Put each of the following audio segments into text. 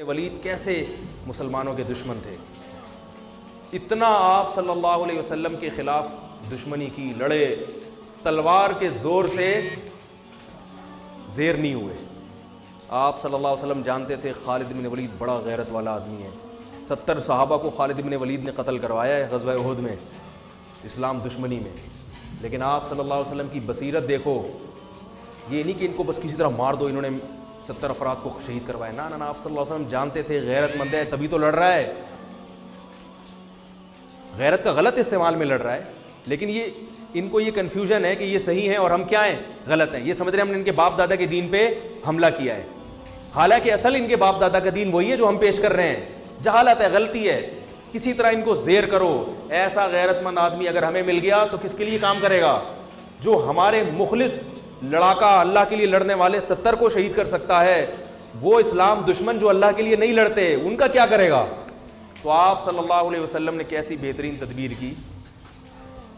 ولید کیسے مسلمانوں کے دشمن تھے، اتنا آپ صلی اللہ علیہ وسلم کے خلاف دشمنی کی، لڑے، تلوار کے زور سے زیر نہیں ہوئے۔ آپ صلی اللہ علیہ وسلم جانتے تھے خالد بن ولید بڑا غیرت والا آدمی ہے، 70 صحابہ کو خالد بن ولید نے قتل کروایا ہے غزوہ احد میں، اسلام دشمنی میں، لیکن آپ صلی اللہ علیہ وسلم کی بصیرت دیکھو، یہ نہیں کہ ان کو بس کسی طرح مار دو، انہوں نے 70 افراد کو شہید کروایا، نہ آپ صلی اللہ علیہ وسلم جانتے تھے غیرت مند ہے تبھی تو لڑ رہا ہے، غیرت کا غلط استعمال میں لڑ رہا ہے، لیکن ان کو یہ کنفیوژن ہے کہ یہ صحیح ہیں اور ہم کیا ہیں، غلط ہیں، یہ سمجھ رہے ہیں ہم نے ان کے باپ دادا کے دین پہ حملہ کیا ہے، حالانکہ اصل ان کے باپ دادا کا دین وہی ہے جو ہم پیش کر رہے ہیں، جہالت ہے، غلطی ہے، کسی طرح ان کو زیر کرو۔ ایسا غیرت مند آدمی اگر ہمیں مل گیا تو کس کے لیے کام کرے گا؟ جو ہمارے مخلص لڑاکا اللہ کے لیے لڑنے والے 70 کو شہید کر سکتا ہے، وہ اسلام دشمن جو اللہ کے لیے نہیں لڑتے ان کا کیا کرے گا؟ تو آپ صلی اللہ علیہ وسلم نے کیسی بہترین تدبیر کی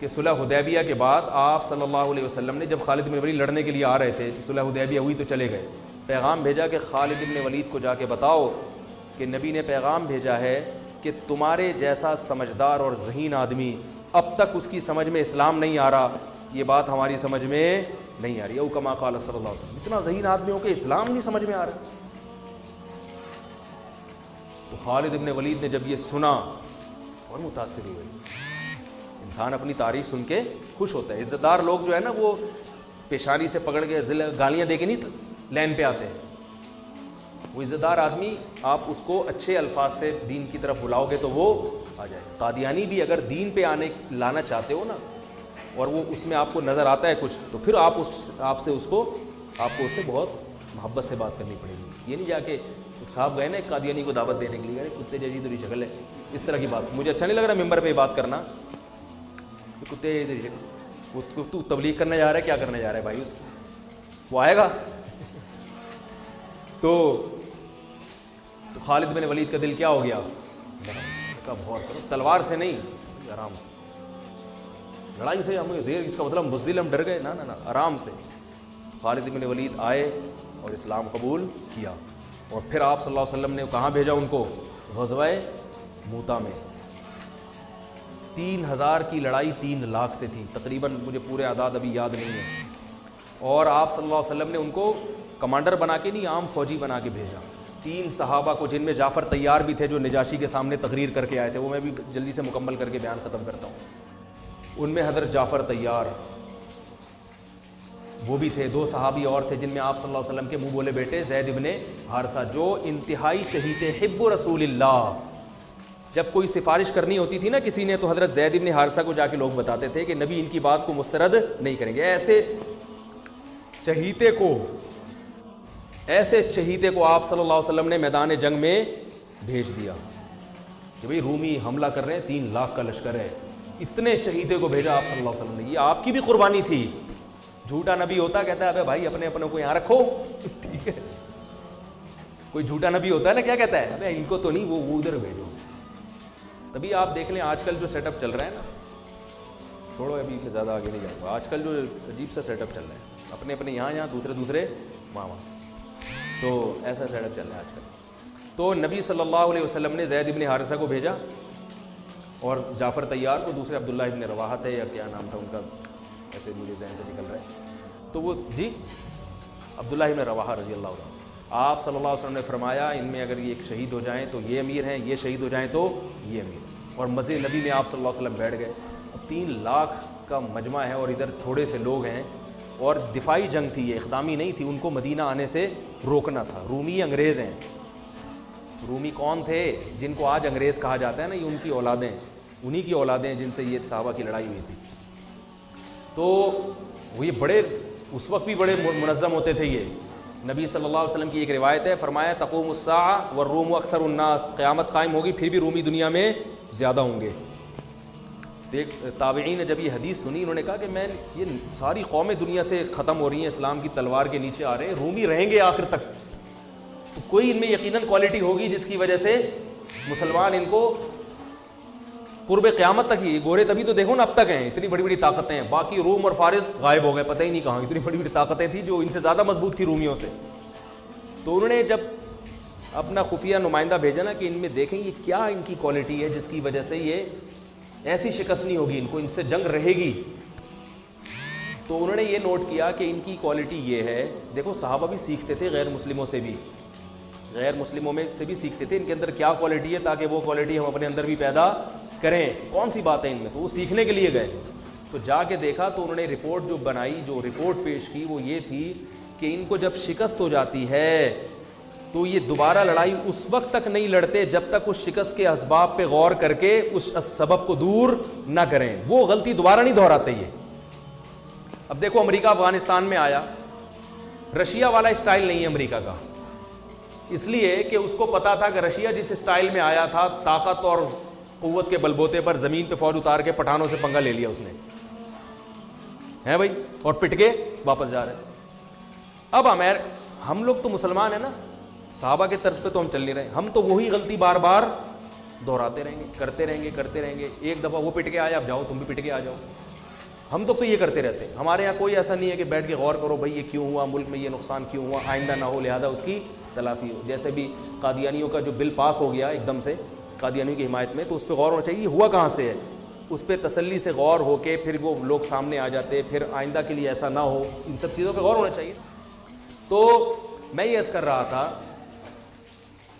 کہ صلح حدیبیہ کے بعد آپ صلی اللہ علیہ وسلم نے جب خالد بن ولید لڑنے کے لیے آ رہے تھے، صلح حدیبیہ ہوئی تو چلے گئے، پیغام بھیجا کہ خالد بن ولید کو جا کے بتاؤ کہ نبی نے پیغام بھیجا ہے کہ تمہارے جیسا سمجھدار اور ذہین آدمی اب تک اس کی سمجھ میں اسلام نہیں آ رہا، یہ بات ہماری سمجھ میں نہیں آ رہی، او کما قال صلی اللہ علیہ وسلم، اتنا ذہین آدمی ہو کہ اسلام نہیں سمجھ میں آ رہا۔ تو خالد بن ولید نے جب یہ سنا اور متاثر ہوئے، انسان اپنی تعریف سن کے خوش ہوتا ہے، عزت دار لوگ جو ہے نا وہ پیشانی سے پکڑ کے گالیاں دے کے نہیں لین پہ آتے ہیں، وہ عزت دار آدمی آپ اس کو اچھے الفاظ سے دین کی طرف بلاؤ گے تو وہ آ جائے۔ قادیانی بھی اگر دین پہ لانا چاہتے ہو نا اور وہ اس میں آپ کو نظر آتا ہے کچھ، تو پھر آپ سے اس کو بہت محبت سے بات کرنی پڑے گی، یہ نہیں جا کے ایک صاحب گئے نا ایک قادیانی کو دعوت دینے کے لیے، کتے جیسی تیری شکل ہے، اس طرح کی بات مجھے اچھا نہیں لگ رہا ممبر پہ بات کرنا، کتے تو تبلیغ کرنے جا رہا ہے، کیا کرنے جا رہا ہے بھائی، وہ آئے گا تو خالد بن ولید کا دل کیا ہو گیا، بہت کرو، تلوار سے نہیں، آرام سے، لڑائی سے ہم زیر، اس کا مطلب بزدل ہم ڈر گئے، نہ آرام سے۔ خالد بن ولید آئے اور اسلام قبول کیا، اور پھر آپ صلی اللہ علیہ وسلم نے کہاں بھیجا ان کو؟ غزوہ موتا میں۔ 3000 کی لڑائی 3 لاکھ سے تھی تقریباً، مجھے پورے اعداد ابھی یاد نہیں ہیں، اور آپ صلی اللہ علیہ وسلم نے ان کو کمانڈر بنا کے نہیں، عام فوجی بنا کے بھیجا۔ 3 صحابہ کو، جن میں جعفر طیار بھی تھے جو نجاشی کے سامنے تقریر کر کے آئے تھے، وہ میں بھی جلدی سے مکمل کر کے بیان ختم کرتا ہوں، ان میں حضرت جعفر طیار وہ بھی تھے، 2 صحابی اور تھے جن میں آپ صلی اللہ علیہ وسلم کے منہ بولے بیٹے زید ابن حارثہ، جو انتہائی چہیتے حب رسول اللہ، جب کوئی سفارش کرنی ہوتی تھی نا کسی نے، تو حضرت زید ابن حارثہ کو جا کے لوگ بتاتے تھے کہ نبی ان کی بات کو مسترد نہیں کریں گے۔ ایسے چہیتے کو آپ صلی اللہ علیہ وسلم نے میدان جنگ میں بھیج دیا کہ بھئی رومی حملہ کر رہے ہیں، 3 لاکھ کا لشکر ہے، اتنے چہیتے کو بھیجا آپ صلی اللہ علیہ وسلم نے، یہ آپ کی بھی قربانی تھی۔ جھوٹا نبی ہوتا کہتا ہے ابے بھائی اپنے کو یہاں رکھو، ٹھیک ہے، کوئی جھوٹا نبی ہوتا ہے نا کیا کہتا ہے، ابے ان کو تو نہیں، وہ ادھر بھیجو۔ تبھی آپ دیکھ لیں آج کل جو سیٹ اپ چل رہا ہے نا، چھوڑو ابھی میں زیادہ آگے نہیں جاؤں گا، آج کل جو عجیب سا سیٹ اپ چل رہا ہے، اپنے یہاں دوسرے وہاں، تو ایسا سیٹ اپ چل رہا ہے آج کل۔ تو نبی صلی اللہ علیہ وسلم نے زید ابن حارثہ کو بھیجا اور جعفر طیار کو، دوسرے عبداللہ ابن رواحہ تھے یا کیا نام تھا ان کا، ایسے مجھے ذہن سے نکل رہا ہے، تو وہ جی عبداللہ ابن رواحہ رضی اللہ عنہ۔ آپ صلی اللہ علیہ وسلم نے فرمایا ان میں اگر یہ ایک شہید ہو جائیں تو یہ امیر ہیں، یہ شہید ہو جائیں تو یہ امیر، اور مسجد نبی میں آپ صلی اللہ علیہ وسلم بیٹھ گئے۔ اب 3 لاکھ کا مجمع ہے اور ادھر تھوڑے سے لوگ ہیں، اور دفاعی جنگ تھی، یہ اقدامی نہیں تھی، ان کو مدینہ آنے سے روکنا تھا۔ رومی انگریز ہیں، رومی کون تھے؟ جن کو آج انگریز کہا جاتا ہے نا، یہ ان کی اولادیں، انہی کی اولادیں جن سے یہ صحابہ کی لڑائی ہوئی تھی۔ تو وہ یہ بڑے اس وقت بھی بڑے منظم ہوتے تھے یہ۔ نبی صلی اللہ علیہ وسلم کی ایک روایت ہے، فرمایا تقوم الساعہ والروم اکثر الناس، قیامت قائم ہوگی پھر بھی رومی دنیا میں زیادہ ہوں گے۔ تو ایک تابعین نے جب یہ حدیث سنی، انہوں نے کہا کہ یہ ساری قومیں دنیا سے ختم ہو رہی ہیں، اسلام کی تلوار کے نیچے آ رہے ہیں، رومی رہیں گے آخر تک، تو کوئی ان میں یقیناً کوالٹی ہوگی جس کی وجہ سے مسلمان ان کو قرب قیامت تک ہی، گورے تبھی تو دیکھو نا اب تک ہیں، اتنی بڑی بڑی طاقتیں ہیں، باقی روم اور فارس غائب ہو گئے، پتہ ہی نہیں کہاں، اتنی بڑی بڑی طاقتیں تھیں جو ان سے زیادہ مضبوط تھی رومیوں سے۔ تو انہوں نے جب اپنا خفیہ نمائندہ بھیجا نا کہ ان میں دیکھیں یہ کیا ان کی کوالٹی ہے جس کی وجہ سے یہ ایسی شکست نہیں ہوگی، ان کو ان سے جنگ رہے گی. تو انہوں نے یہ نوٹ کیا کہ ان کی کوالٹی یہ ہے. دیکھو صحابہ بھی سیکھتے تھے غیر مسلموں سے بھی، غیر مسلموں میں سے بھی سیکھتے تھے ان کے اندر کیا کوالٹی ہے تاکہ وہ کوالٹی ہم اپنے اندر بھی پیدا کریں. کون سی بات ہے ان میں؟ تو وہ سیکھنے کے لیے گئے. تو جا کے دیکھا تو انہوں نے رپورٹ جو بنائی، جو رپورٹ پیش کی وہ یہ تھی کہ ان کو جب شکست ہو جاتی ہے تو یہ دوبارہ لڑائی اس وقت تک نہیں لڑتے جب تک اس شکست کے اسباب پہ غور کر کے اس سبب کو دور نہ کریں. وہ غلطی دوبارہ نہیں دہراتے یہ. اب دیکھو امریکہ افغانستان میں آیا، رشیا والا اسٹائل نہیں ہے امریکہ کا، اس لیے کہ اس کو پتا تھا کہ رشیا جس اسٹائل میں آیا تھا طاقت اور قوت کے بلبوتے پر زمین پہ فوج اتار کے پٹھانوں سے پنگا لے لیا اس نے، ہے بھائی، اور پٹ کے واپس جا رہے. اب ہم لوگ تو مسلمان ہیں نا، صحابہ کے طرز پہ تو ہم چل نہیں رہے، ہم تو وہی غلطی بار بار دہراتے رہیں گے، کرتے رہیں گے. ایک دفعہ وہ پٹ کے آیا، اب جاؤ تم بھی پٹ کے آ جاؤ. ہم تو یہ کرتے رہتے ہیں. ہمارے یہاں کوئی ایسا نہیں ہے کہ بیٹھ کے غور کرو بھائی یہ کیوں ہوا، ملک میں یہ نقصان کیوں ہوا، آئندہ نہ ہو لہذا اس کی تلافی ہو. جیسے بھی قادیانیوں کا جو بل پاس ہو گیا ایک دم سے قادیانیوں کی حمایت میں، تو اس پہ غور ہونا چاہیے یہ ہوا کہاں سے ہے، اس پہ تسلی سے غور ہو کے پھر وہ لوگ سامنے آ جاتے، پھر آئندہ کے لیے ایسا نہ ہو. ان سب چیزوں پہ غور ہونا چاہیے. تو میں یہ عرض کر رہا تھا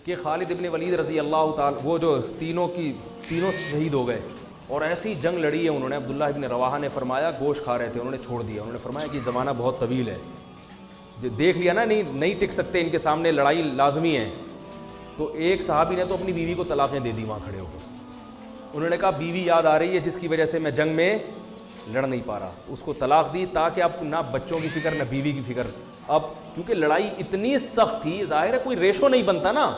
کہ خالد ابن ولید رضی اللہ تعالی، وہ جو تینوں شہید ہو گئے اور ایسی جنگ لڑی ہے انہوں نے. عبداللہ ابن رواحہ نے فرمایا، گوشت کھا رہے تھے انہوں نے چھوڑ دیا، انہوں نے فرمایا کہ زمانہ بہت طویل ہے، دیکھ لیا نا نہیں ٹک سکتے، ان کے سامنے لڑائی لازمی ہے. تو ایک صحابی نے تو اپنی بیوی کو طلاقیں دے دی وہاں کھڑے ہو کر. انہوں نے کہا بیوی یاد آ رہی ہے جس کی وجہ سے میں جنگ میں لڑ نہیں پا رہا، اس کو طلاق دی تاکہ اب نہ بچوں کی فکر نہ بیوی کی فکر. اب کیونکہ لڑائی اتنی سخت تھی، ظاہر ہے کوئی ریشو نہیں بنتا نا،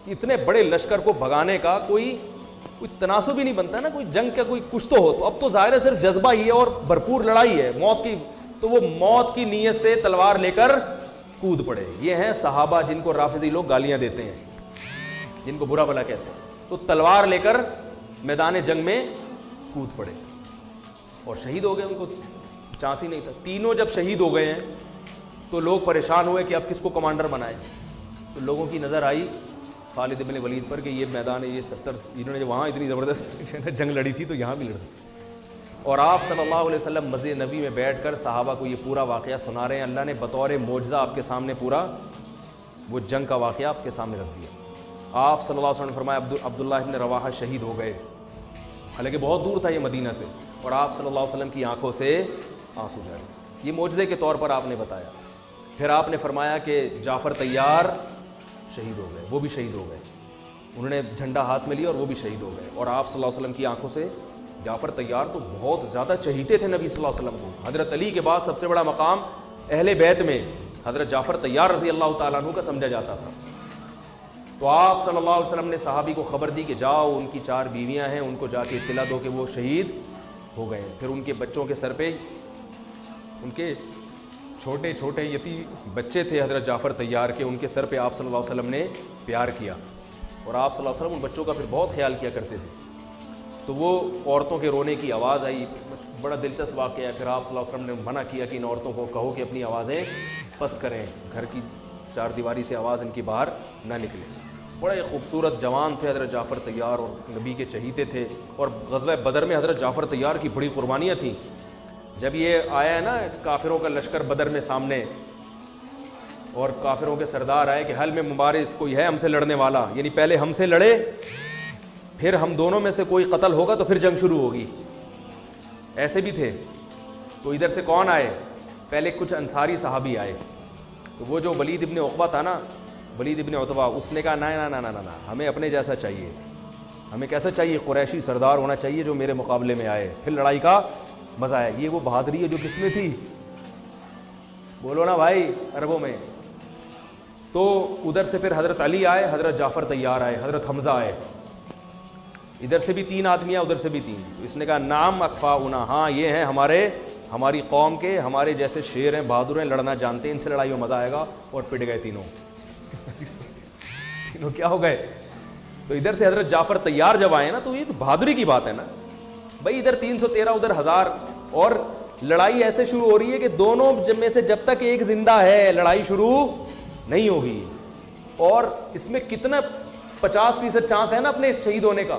اتنے بڑے لشکر کو بھگانے کا کوئی تناسب ہی نہیں بنتا نا، کوئی جنگ کا کوئی کچھ تو ہو. تو اب تو ظاہر ہے صرف جذبہ ہی ہے اور بھرپور لڑائی ہے موت کی. تو وہ موت کی نیت سے تلوار لے کر کود پڑے. یہ ہیں صحابہ جن کو رافضی لوگ گالیاں دیتے ہیں، جن کو برا بھلا کہتے ہیں. تو تلوار لے کر میدان جنگ میں کود پڑے اور شہید ہو گئے. ان کو چانس ہی نہیں تھا. تینوں جب شہید ہو گئے ہیں تو لوگ پریشان ہوئے کہ اب کس کو کمانڈر بنائے. تو لوگوں کی نظر آئی خالد بن ولید پر کہ یہ میدان ہے، یہ 70 انہوں نے وہاں اتنی زبردست جنگ لڑی تھی تو یہاں بھی لڑ سکتے. اور آپ صلی اللہ علیہ وسلم مسجد نبی میں بیٹھ کر صحابہ کو یہ پورا واقعہ سنا رہے ہیں. اللہ نے بطور معجزہ آپ کے سامنے پورا وہ جنگ کا واقعہ آپ کے سامنے رکھ دیا. آپ صلی اللہ علیہ وسلم نے فرمایا عبداللہ ابن رواحہ شہید ہو گئے، حالانکہ بہت دور تھا یہ مدینہ سے، اور آپ صلی اللہ علیہ وسلم کی آنکھوں سے آنسو جھڑے. یہ معجزے کے طور پر آپ نے بتایا. پھر آپ نے فرمایا کہ جعفر طیار شہید ہو گئے، وہ بھی شہید ہو گئے. انہوں نے جھنڈا ہاتھ میں لیا اور وہ بھی شہید ہو گئے. اور آپ صلی اللہ علیہ وسلم کی آنکھوں سے جعفر طیار تو بہت زیادہ چہیتے تھے نبی صلی اللہ علیہ وسلم کو. حضرت علی کے بعد سب سے بڑا مقام اہل بیت میں حضرت جعفر طیار رضی اللہ تعالیٰ عنہ کا سمجھا جاتا تھا. تو آپ صلی اللہ علیہ وسلم نے صحابی کو خبر دی کہ جاؤ ان کی 4 بیویاں ہیں، ان کو جا کے اطلاع دو کہ وہ شہید ہو گئے ہیں. پھر ان کے بچوں کے سر پہ ان کے چھوٹے چھوٹے یتیم بچے تھے حضرت جعفر طیار کے، ان کے سر پہ آپ صلی اللہ علیہ وسلم نے پیار کیا. اور آپ صلی اللہ علیہ وسلم ان بچوں کا پھر بہت خیال کیا کرتے تھے. تو وہ عورتوں کے رونے کی آواز آئی، بڑا دلچسپ واقعہ ہے. پھر آپ صلی اللہ علیہ وسلم نے منع کیا کہ ان عورتوں کو کہو کہ اپنی آوازیں پست کریں، گھر کی 4 دیواری سے آواز ان کی باہر نہ نکلے. بڑے خوبصورت جوان تھے حضرت جعفر طیار اور نبی کے چہیتے تھے. اور غزوہ بدر میں حضرت جعفر طیار کی بڑی قربانیاں تھیں. جب یہ آیا ہے نا کافروں کا لشکر بدر میں سامنے، اور کافروں کے سردار آئے کہ حل میں مبارز کوئی ہے ہم سے لڑنے والا، یعنی پہلے ہم سے لڑے پھر ہم دونوں میں سے کوئی قتل ہوگا تو پھر جنگ شروع ہوگی. ایسے بھی تھے. تو ادھر سے کون آئے؟ پہلے کچھ انصاری صحابی آئے. تو وہ جو ولید ابن عقبہ تھا نا، ولید ابن عتبہ، اس نے کہا نہ ہمیں اپنے جیسا چاہیے. ہمیں کیسا چاہیے؟ قریشی سردار ہونا چاہیے جو میرے مقابلے میں آئے، پھر لڑائی کا مزہ آئے. یہ وہ بہادری ہے جو کس میں تھی؟ بولو نا بھائی، عربوں میں. تو ادھر سے پھر حضرت علی آئے، حضرت جعفر طیار آئے، حضرت حمزہ آئے. ادھر سے بھی 3 آدمیاں، ادھر سے بھی 3. تو اس نے کہا نام اکفاؤنا، ہاں یہ ہیں ہماری قوم کے، ہمارے جیسے شیر ہیں، بہادر ہیں، لڑنا جانتے ہیں، ان سے لڑائی میں مزہ آئے گا. اور پٹ گئے تینوں. تینوں کیا ہو گئے؟ تو ادھر سے حضرت جعفر طیار جب آئے نا تو یہ تو بہادری کی بات ہے نا بھائی. ادھر 313 ادھر 1000، اور لڑائی ایسے شروع ہو رہی ہے کہ دونوں میں سے جب تک ایک زندہ ہے لڑائی شروع نہیں ہوگی. اور اس میں کتنا 50% چانس ہے نا اپنے شہید ہونے کا,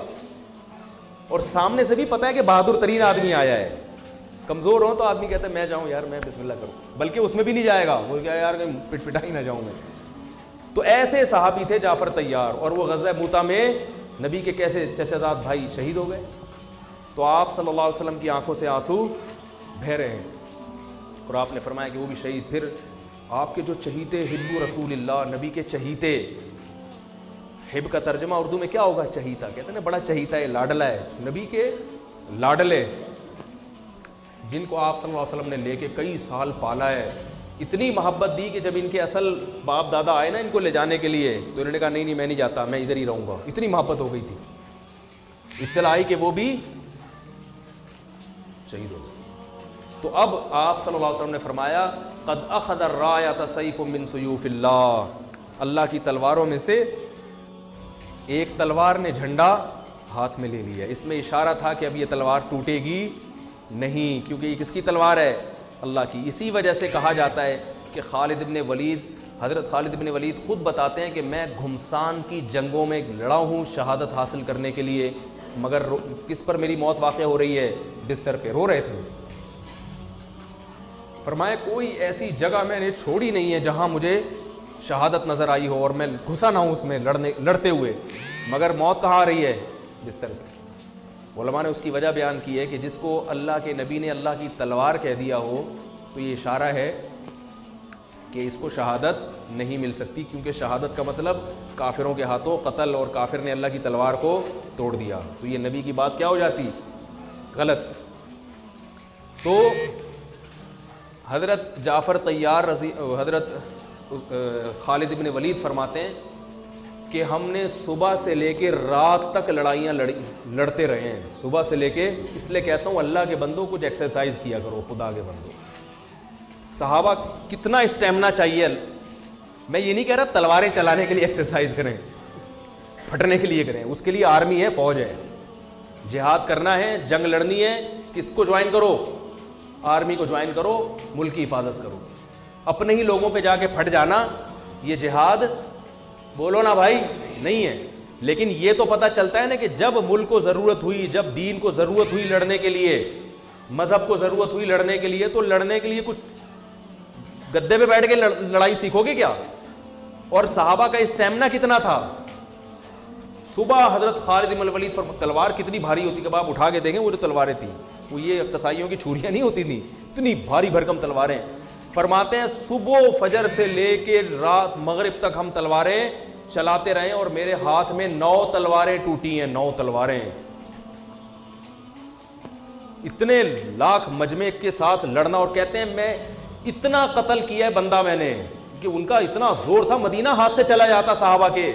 اور سامنے سے بھی پتہ ہے کہ بہادر ترین آدمی آیا ہے. کمزور ہو تو آدمی کہتا ہے میں جاؤں یار, میں بسم اللہ کروں, بلکہ اس میں بھی نہیں جائے گا, وہ کیا یار پٹ پٹا ہی نہ جاؤں میں. تو ایسے صحابی تھے جعفر طیار, اور وہ غزوہ موتا میں نبی کے کیسے چچا زاد بھائی شہید ہو گئے. تو آپ صلی اللہ علیہ وسلم کی آنکھوں سے آنسو بہہ رہے ہیں, اور آپ نے فرمایا کہ وہ بھی شہید. پھر آپ کے جو چہیتے, حب رسول اللہ, نبی کے چہیتے, حب کا ترجمہ اردو میں کیا ہوگا؟ چہیتا. کہتے ہیں نا بڑا چہیتا ہے, لاڈلا ہے, نبی کے لاڈلے, جن کو آپ صلی اللہ علیہ وسلم نے لے کے کئی سال پالا ہے, اتنی محبت دی کہ جب ان کے اصل باپ دادا آئے نا ان کو لے جانے کے لیے, تو انہوں نے کہا نہیں نہیں میں نہیں جاتا, میں ادھر ہی رہوں گا. اتنی محبت ہو گئی تھی. اطلاع آئی کہ وہ بھی شہید ہو گئے. تو اب آپ صلی اللہ علیہ وسلم نے فرمایا قد اخذ الرایۃ سیف من سیوف اللہ, اللہ کی تلواروں میں سے ایک تلوار نے جھنڈا ہاتھ میں لے لیا. اس میں اشارہ تھا کہ اب یہ تلوار ٹوٹے گی نہیں, کیونکہ یہ کس کی تلوار ہے؟ اللہ کی. اسی وجہ سے کہا جاتا ہے کہ خالد ابن ولید, حضرت خالد ابن ولید خود بتاتے ہیں کہ میں گھمسان کی جنگوں میں لڑا ہوں شہادت حاصل کرنے کے لیے, مگر کس پر میری موت واقع ہو رہی ہے؟ بستر پہ رو رہے تھے. فرمایا کوئی ایسی جگہ میں نے چھوڑی نہیں ہے جہاں مجھے شہادت نظر آئی ہو اور میں گھسا نہ ہوں اس میں لڑتے ہوئے, مگر موت کہاں آ رہی ہے؟ بستر پہ. علماء نے اس کی وجہ بیان کی ہے کہ جس کو اللہ کے نبی نے اللہ کی تلوار کہہ دیا ہو تو یہ اشارہ ہے کہ اس کو شہادت نہیں مل سکتی, کیونکہ شہادت کا مطلب کافروں کے ہاتھوں قتل, اور کافر نے اللہ کی تلوار کو توڑ دیا, تو یہ نبی کی بات کیا ہو جاتی؟ غلط. تو حضرت جعفر طیار حضرت خالد ابن ولید فرماتے ہیں کہ ہم نے صبح سے لے کے رات تک لڑائیاں لڑتے رہے ہیں, صبح سے لے کے. اس لیے کہتا ہوں اللہ کے بندوں کچھ ایکسرسائز کیا کرو, خدا کے بندوں. صحابہ کتنا اسٹیمنا چاہیے. میں یہ نہیں کہہ رہا تلواریں چلانے کے لیے ایکسرسائز کریں, پھٹنے کے لیے کریں, اس کے لیے آرمی ہے, فوج ہے. جہاد کرنا ہے, جنگ لڑنی ہے, کس کو جوائن کرو؟ آرمی کو جوائن کرو, ملک کی حفاظت کرو. اپنے ہی لوگوں پہ جا کے پھٹ جانا یہ جہاد بولو نا بھائی نہیں ہے. لیکن یہ تو پتہ چلتا ہے نا کہ جب ملک کو ضرورت ہوئی, جب دین کو ضرورت ہوئی لڑنے کے لیے, مذہب کو ضرورت ہوئی لڑنے کے لیے, تو لڑنے کے لیے کچھ گدے پہ بیٹھ کے لڑائی سیکھو گے کیا؟ اور صحابہ کا اسٹیمنا کتنا تھا. صبح حضرت خالد بن الولید تلوار کتنی بھاری ہوتی کہ آپ اٹھا کے دیکھیں, وہ جو تلواریں تھیں وہ یہ قصائیوں کی چھریاں نہیں ہوتی تھیں, اتنی بھاری بھرکم تلواریں. فرماتے ہیں صبح فجر سے لے کے رات مغرب تک ہم تلواریں چلاتے رہے, اور میرے ہاتھ میں 9 تلواریں ٹوٹی ہیں, 9 تلواریں. اتنے لاکھ مجمع کے ساتھ لڑنا, اور کہتے ہیں میں اتنا قتل کیا ہے بندہ میں نے کہ ان کا اتنا زور تھا, مدینہ ہاتھ سے چلا جاتا صحابہ کے,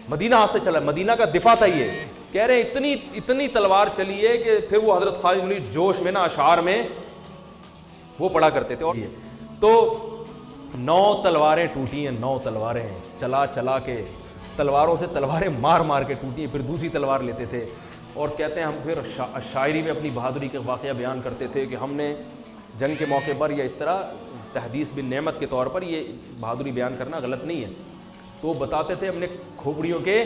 مدینہ ہاتھ سے چلا, مدینہ کا دفاع تھا یہ. کہہ رہے ہیں اتنی تلوار چلی ہے کہ پھر وہ حضرت خالد بن جوش میں نا اشعار میں وہ پڑھا کرتے تھے. تو 9 تلواریں ٹوٹی ہیں, 9 تلواریں چلا چلا کے, تلواروں سے تلواریں مار مار کے ٹوٹی ہیں, پھر دوسری تلوار لیتے تھے. اور کہتے ہیں ہم پھر شاعری میں اپنی بہادری کے واقعہ بیان کرتے تھے کہ ہم نے جنگ کے موقع پر یا اس طرح تحدیث بن نعمت کے طور پر یہ بہادری بیان کرنا غلط نہیں ہے. تو بتاتے تھے ہم نے کھوپڑیوں کے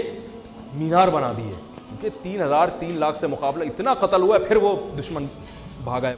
مینار بنا دیے, کیونکہ 3 لاکھ سے مقابلہ اتنا قتل ہوا ہے, پھر وہ دشمن بھاگا ہے.